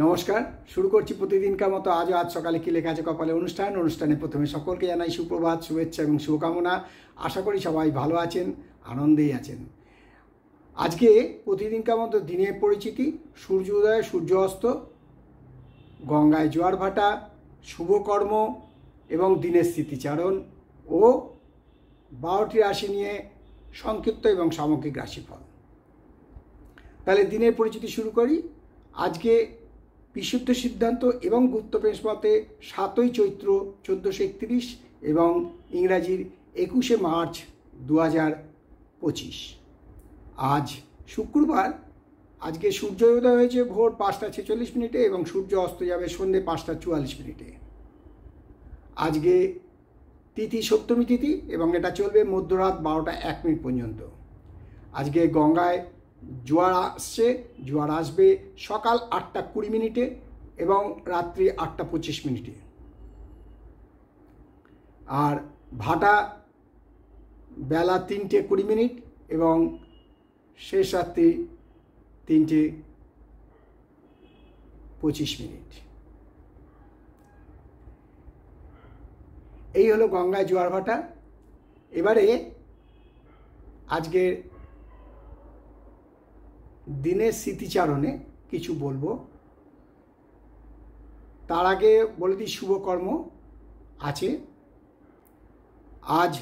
নমস্কার, শুরু করছি প্রতিদিনকার মতো আজ সকালে কি লেখা আছে কপালে অনুষ্ঠানে প্রথমে সকলকে জানাই সুপ্রভাত, শুভেচ্ছা এবং শুভকামনা। আশা করি সবাই ভালো আছেন, আনন্দেই আছেন। আজকে প্রতিদিনকার মতো দিনের পরিচিতি, সূর্য উদয়, সূর্য অস্ত, গঙ্গায় জোয়ার ভাটা, শুভকর্ম এবং দিনের স্মৃতিচারণ ও 12টি রাশি নিয়ে সংক্ষিপ্ত এবং সামগ্রিক রাশিফল। তাহলে দিনের পরিচিতি শুরু করি। আজকে বিশুদ্ধ সিদ্ধান্ত এবং গুপ্ত প্রেস মতে 7ই চৈত্র 1431 এবং ইংরাজির 21শে মার্চ 2025। আজ শুক্রবার। আজকে সূর্য উদয় হয়েছে ভোর 5টা 46 এবং সূর্য অস্ত যাবে সন্ধ্যে 5টা 44। আজকে তিথি সপ্তমী তিথি এবং এটা চলবে মধ্যরাত 12টা 1 পর্যন্ত। আজকে গঙ্গায় জোয়ার আসছে, জোয়ার আসবে সকাল 8টা 20 এবং রাত্রি 8টা 25। আর ভাটা বেলা 3টে 20 এবং শেষ রাত্রি 3টে 25। এই হলো গঙ্গায় জোয়ার ভাটা। এবারে আজকের দিনের স্মৃতিচারণে কিছু বলবো। তার আগে বলে দিই শুভকর্ম আছে। আজ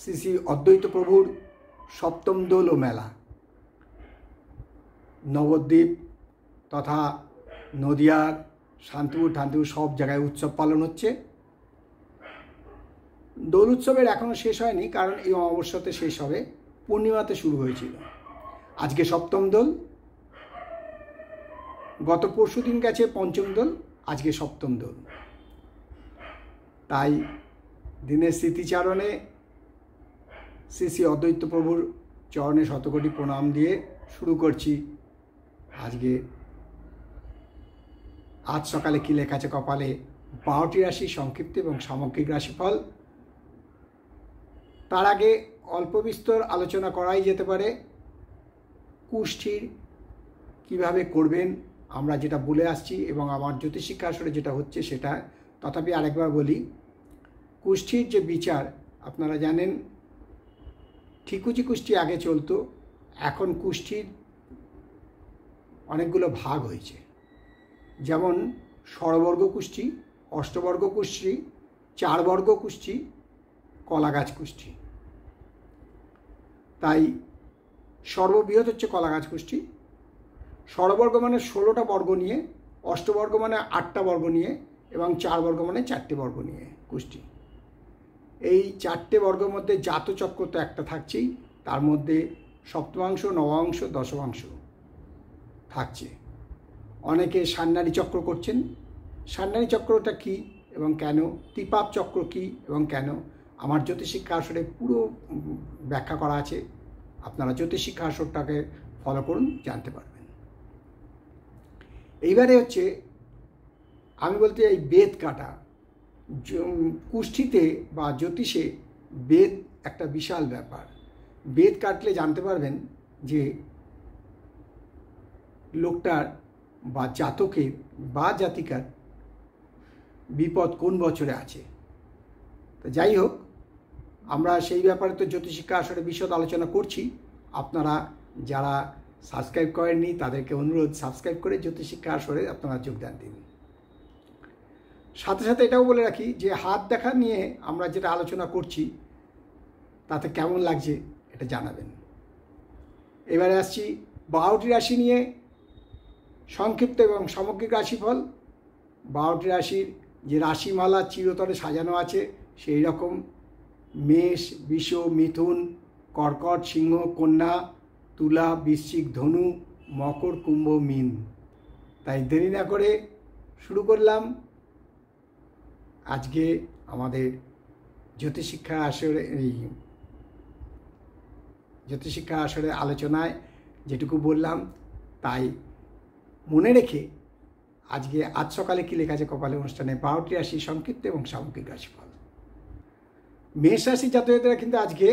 শ্রী শ্রী অদ্বৈত প্রভুর সপ্তম দোল ও মেলা। নবদ্বীপ তথা নদিয়ার শান্তিপুর সব জায়গায় উৎসব পালন হচ্ছে। দোল উৎসবের এখনও শেষ হয়নি, কারণ এই অমাবস্যাতে শেষ হবে, পূর্ণিমাতে শুরু হয়েছিল। আজকে সপ্তম দোল, গত পরশু দিন গেছে পঞ্চম দোল, আজকে সপ্তম দোল। তাই দিনের স্মৃতিচারণে শ্রী শ্রী অদ্বৈত প্রভুর চরণে শতকোটি প্রণাম দিয়ে শুরু করছি। আজ সকালে কি লেখা আছে কপালে 12টি রাশি সংক্ষিপ্ত এবং সামগ্রিক রাশিফল। তার আগে অল্প বিস্তর আলোচনা করাই যেতে পারে কুষ্ঠির কিভাবে করবেন, আমরা যেটা বলে আসছি এবং আমার জ্যোতিষশিক্ষা আসরে যেটা হচ্ছে সেটা। তথাপি আরেকবার বলি, কুষ্ঠির যে বিচার আপনারা জানেন, ঠিকুজি কুষ্টি আগে চলতো, এখন কুষ্ঠির অনেকগুলো ভাগ হয়েছে। যেমন স্বরবর্গ কুষ্টি, অষ্টবর্গ কুষ্টি, 4 বর্গ কুষ্টি, কলাগাছ কুষ্টি। তাই সর্ববৃহৎ হচ্ছে কলাগাছ কুষ্টি। স্বরবর্গ মানে 16টা বর্গ নিয়ে, অষ্টবর্গ মানে 8টা বর্গ নিয়ে এবং 4 বর্গ মানে 4টে বর্গ নিয়ে কুষ্টি। এই 4টে বর্গের মধ্যে জাতচক্র তো একটা থাকছেই, তার মধ্যে সপ্তমাংশ, নবাংশ, দশমাংশ থাকছে। অনেকে সান্নারী চক্র করছেন। সান্নারী চক্রটা কী এবং কেন, ত্রিপাপ চক্র কী এবং কেন, আমার জ্যোতিষশিক্ষা আসরে পুরো ব্যাখ্যা করা আছে। আপনারা জ্যোতিষশিক্ষা আসরটাকে ফলো করুন, জানতে পারবেন। এইবারে হচ্ছে আমি বলতে এই বেদ কাটা। কুষ্ঠিতে বা জ্যোতিষে বেদ একটা বিশাল ব্যাপার। বেদ কাটলে জানতে পারবেন যে লোকটার বা জাতকের বা জাতিকার বিপদ কোন বছরে আছে। তো যাই হোক, আমরা সেই ব্যাপারে তো জ্যোতিষশিক্ষা আসলে বিশদ আলোচনা করছি। আপনারা যারা সাবস্ক্রাইব করেননি তাদেরকে অনুরোধ, সাবস্ক্রাইব করে জ্যোতিষশিক্ষা আসরে আপনারা যোগদান দিন। সাথে সাথে এটাও বলে রাখি যে হাত দেখা নিয়ে আমরা যেটা আলোচনা করছি তাতে কেমন লাগছে এটা জানাবেন। এবারে আসছি 12টি রাশি নিয়ে সংক্ষিপ্ত এবং সামগ্রিক রাশিফল। 12টি রাশির যে রাশিমালা চিরতরে সাজানো আছে সেই রকম মেষ, বৃষ, মিথুন, কর্কট, সিংহ, কন্যা, তুলা, বৃশ্চিক, ধনু, মকর, কুম্ভ, মীন। তাই দেরি না করে শুরু করলাম আজকে আমাদের জ্যোতিষশিক্ষা আসরে আলোচনায় যেটুকু বললাম তাই মনে রেখে আজ সকালে কি লেখা আছে কপালে অনুষ্ঠানে 12টি রাশি সংক্ষিপ্ত এবং সামগ্রিক রাশিফল। মেষ রাশি জাতকরা কিন্তু আজকে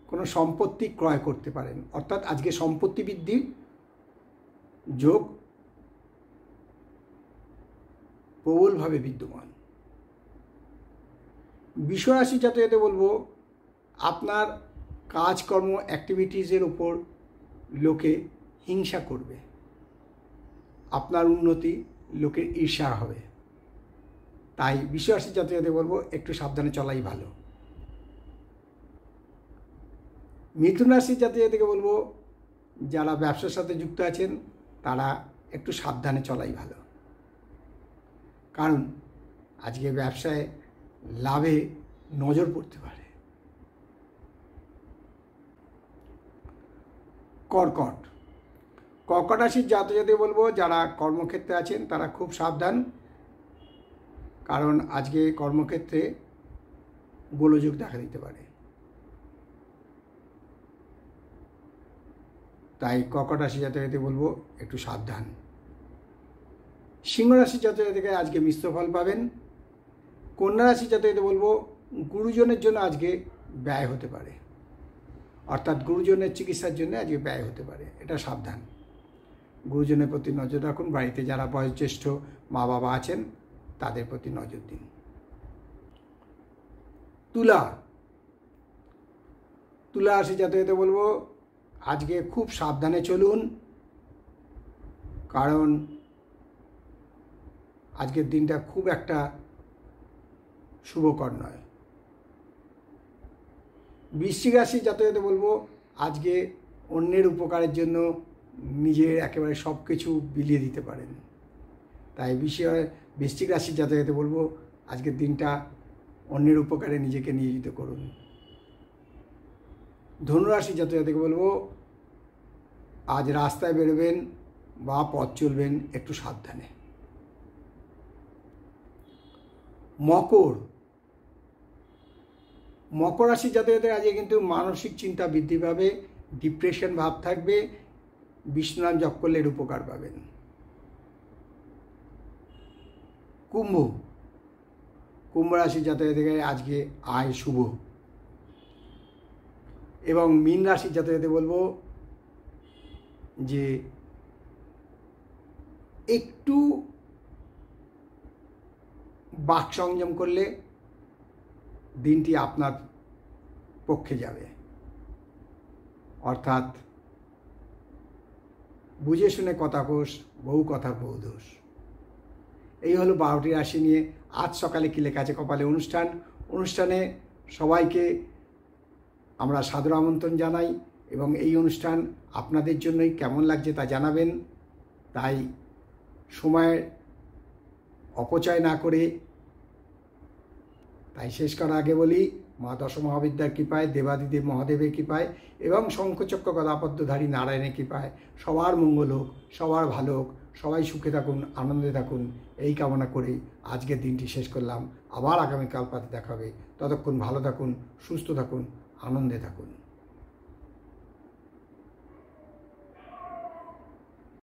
কোনো সম্পত্তি ক্রয় করতে পারেন, অর্থাৎ আজকে সম্পত্তি বৃদ্ধির যোগ প্রবলভাবে বিদ্যমান। বিশ্বরাশি জাতকদের বলবো আপনার কাজকর্ম অ্যাক্টিভিটিসের ওপর লোকে হিংসা করবে, আপনার উন্নতি লোকের ঈর্ষা হবে। তাই বিশ্বরাশি জাতকদের বলবো একটু সাবধানে চলাই ভালো। মিথুন রাশির জাতকদেরকে বলবো যারা ব্যবসার সাথে যুক্ত আছেন তারা একটু সাবধানে চলাই ভালো, কারণ আজকে ব্যবসায় লাভে নজর পড়তে পারে। কর্কট রাশির জাতকদের বলবো যারা কর্মক্ষেত্রে আছেন তারা খুব সাবধান, কারণ আজকে কর্মক্ষেত্রে গোলযোগ দেখা দিতে পারে। তাই কর্কট রাশি জাতকদের বলবো একটু সাবধান। সিংহ রাশি জাতকদেরকে আজকে মিশ্র ফল পাবেন। কন্যা রাশি জাতকদের বলবো গুরুজনের জন্য আজকে ব্যয় হতে পারে, অর্থাৎ গুরুজনের চিকিৎসার জন্য আজকে ব্যয় হতে পারে, এটা সাবধান। গুরুজনের প্রতি নজর রাখুন। বাড়িতে যারা বয়োজ্যেষ্ঠ মা বাবা আছেন তাদের প্রতি নজর দিন। তুলা রাশি জাতকদের বলবো আজকে খুব সাবধানে চলুন, কারণ আজকের দিনটা খুব একটা শুভকর নয়। বৃশ্চিক রাশি জাতকদের বলবো আজকে অন্যের উপকারের জন্য নিজের একেবারে সব কিছু বিলিয়ে দিতে পারেন। তাই বৃশ্চিক রাশির জাতকদের বলবো আজকের দিনটা অন্যের উপকারে নিজেকে নিয়োজিত করুন। ধনুরাশি জাতকদেরকে বলবো আজ রাস্তায় বেরোবেন বা পথ চলবেন একটু সাবধানে। মকর রাশি জাতকদের আজকে কিন্তু মানসিক চিন্তা বৃদ্ধি পাবে, ডিপ্রেশন ভাব থাকবে, বিষ্ণু নাম জপ করলে এর উপকার পাবেন। কুম্ভ রাশি জাতকদের আজকে আয় শুভ। এবং মীন রাশি জাতকদের বলবো যে একটু বাক সংযম করলে দিনটি আপনার পক্ষে যাবে, অর্থাৎ বুঝে শুনে কথা কোষ, বহু কথার বহু দোষ। এই হলো 12টি রাশি নিয়ে আজ সকালে কি লেখা আছে কপালে অনুষ্ঠানে সবাইকে আমরা সাদর আমন্ত্রণ জানাই এবং এই অনুষ্ঠান আপনাদের জন্যই কেমন লাগছে তা জানাবেন। তাই সময়ের অপচয় না করে, তাই শেষ করার আগে বলি মা দশমহাবিদ্যার কৃপায়, দেবাদিদেব মহাদেবের কৃপায় এবং শঙ্খচক্র গদাপদ্মধারী নারায়ণের কৃপায় সবার মঙ্গল হোক, সবার ভালো হোক, সবাই সুখে থাকুন, আনন্দে থাকুন, এই কামনা করে আজকের দিনটি শেষ করলাম। আবার আগামীকাল পাতে দেখা হবে। ততক্ষণ ভালো থাকুন, সুস্থ থাকুন, আনন্দে থাকুন।